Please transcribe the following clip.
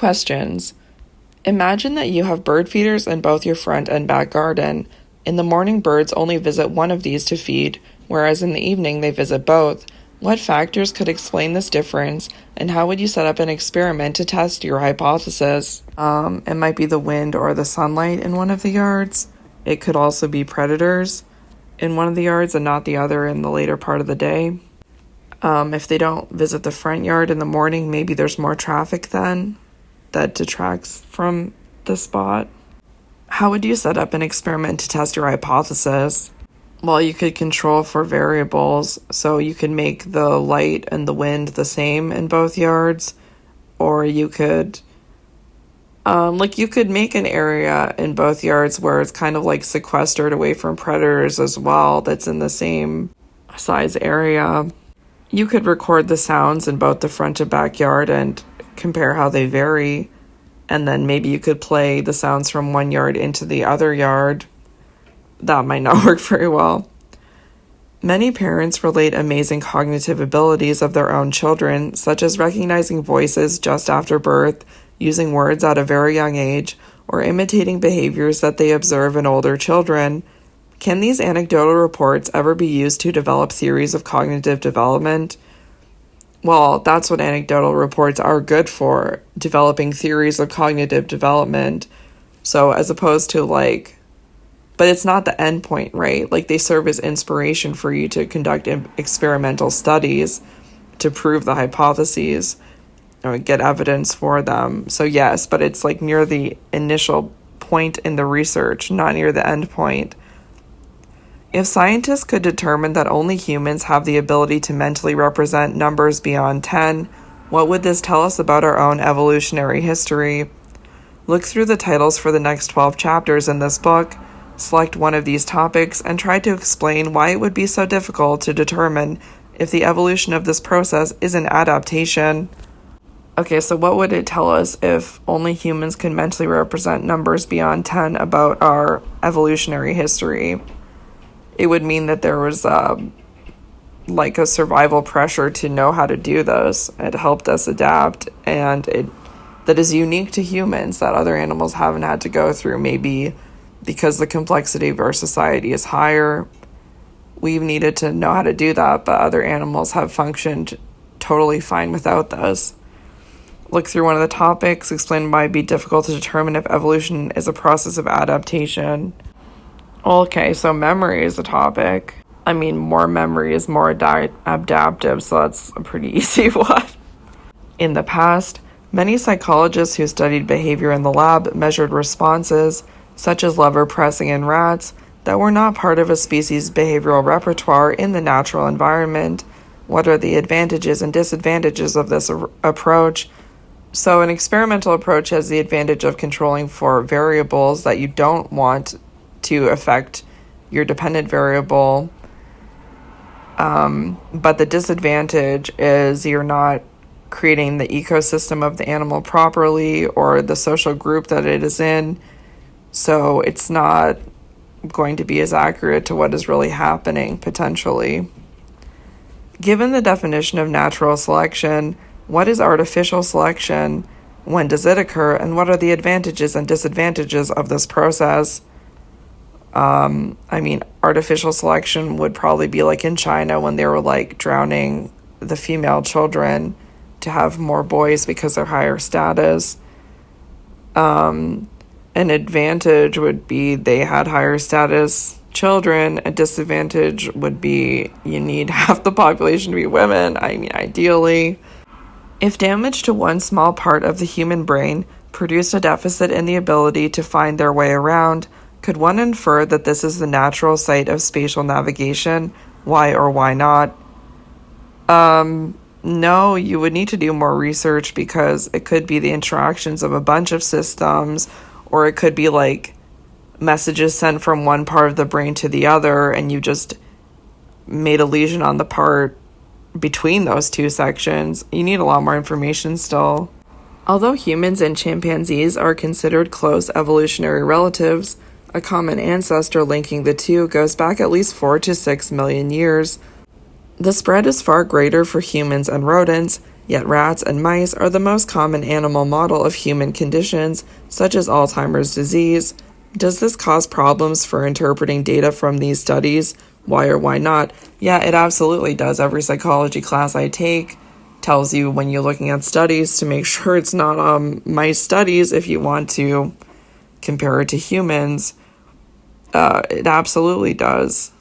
Questions. Imagine that you have bird feeders in both your front and back garden. In the morning, birds only visit one of these to feed, whereas in the evening they visit both. What factors could explain this difference, and how would you set up an experiment to test your hypothesis? It might be the wind or the sunlight in one of the yards. It could also be predators in one of the yards and not the other in the later part of the day. If they don't visit the front yard in the morning, maybe there's more traffic then that detracts from the spot. How would you set up an experiment to test your hypothesis? Well, you could control for variables, so you could make the light and the wind the same in both yards, or you could you could make an area in both yards where it's kind of like sequestered away from predators as well, that's in the same size area. You could record the sounds in both the front and backyard and compare how they vary, and then maybe you could play the sounds from one yard into the other yard. That might not work very well. Many parents relate amazing cognitive abilities of their own children, such as recognizing voices just after birth, using words at a very young age, or imitating behaviors that they observe in older children. Can these anecdotal reports ever be used to develop theories of cognitive development? Well, that's what anecdotal reports are good for, developing theories of cognitive development. So as opposed to but it's not the end point, right? They serve as inspiration for you to conduct experimental studies to prove the hypotheses or get evidence for them. So yes, but it's near the initial point in the research, not near the end point. If scientists could determine that only humans have the ability to mentally represent numbers beyond 10, what would this tell us about our own evolutionary history? Look through the titles for the next 12 chapters in this book, select one of these topics, and try to explain why it would be so difficult to determine if the evolution of this process is an adaptation. Okay, so what would it tell us if only humans can mentally represent numbers beyond 10 about our evolutionary history? It would mean that there was a survival pressure to know how to do this. It helped us adapt, and that is unique to humans that other animals haven't had to go through. Maybe because the complexity of our society is higher, we've needed to know how to do that, but other animals have functioned totally fine without this. Look through one of the topics, explain why it'd be difficult to determine if evolution is a process of adaptation. Okay, so memory is a topic. More memory is more adaptive, so that's a pretty easy one. In the past, many psychologists who studied behavior in the lab measured responses, such as lever pressing in rats, that were not part of a species' behavioral repertoire in the natural environment. What are the advantages and disadvantages of this approach? So an experimental approach has the advantage of controlling for variables that you don't want to affect your dependent variable. But the disadvantage is you're not creating the ecosystem of the animal properly or the social group that it is in. So it's not going to be as accurate to what is really happening, potentially. Given the definition of natural selection, what is artificial selection? When does it occur? And what are the advantages and disadvantages of this process? Artificial selection would probably be in China when they were drowning the female children to have more boys because they're higher status. An advantage would be they had higher status children. A disadvantage would be you need half the population to be women, ideally. If damage to one small part of the human brain produced a deficit in the ability to find their way around, could one infer that this is the natural site of spatial navigation? Why or why not? No, you would need to do more research because it could be the interactions of a bunch of systems, or it could be messages sent from one part of the brain to the other, and you just made a lesion on the part between those two sections. You need a lot more information still. Although humans and chimpanzees are considered close evolutionary relatives, a common ancestor linking the two goes back at least 4 to 6 million years. The spread is far greater for humans and rodents, Yet rats and mice are the most common animal model of human conditions, such as Alzheimer's disease. Does this cause problems for interpreting data from these studies? Why or why not? Yeah, it absolutely does. Every psychology class I take tells you when you're looking at studies to make sure it's not mice studies if you want to compare it to humans. It absolutely does.